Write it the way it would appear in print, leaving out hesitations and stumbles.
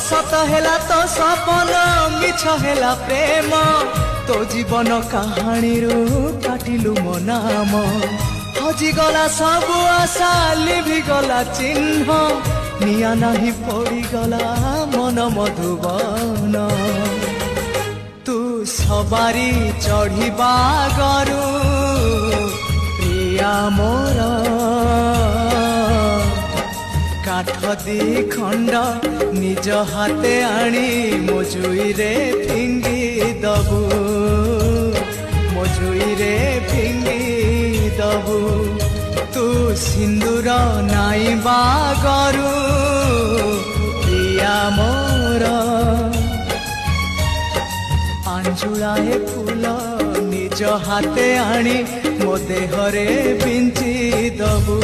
सत हेला तो सपन मिछ हेला प्रेम तो जीवन कहानी काटिलु मो नाम हजिगला सब आशा लिभिगला चिन्ह निया नाही पड़ीगला मन मधुबन तू सवारी चढ़िबा गरु प्रिया मोर काठ दी खंड निज हाथे आनी मोजुई रे फिंगी दबु मोजुई रे फिंगी दबु तू सिंदूर नाई बागरु प्रिया मोर आंजुलाए फूल निज हाथे आनी मो देहरे बिंची दबु।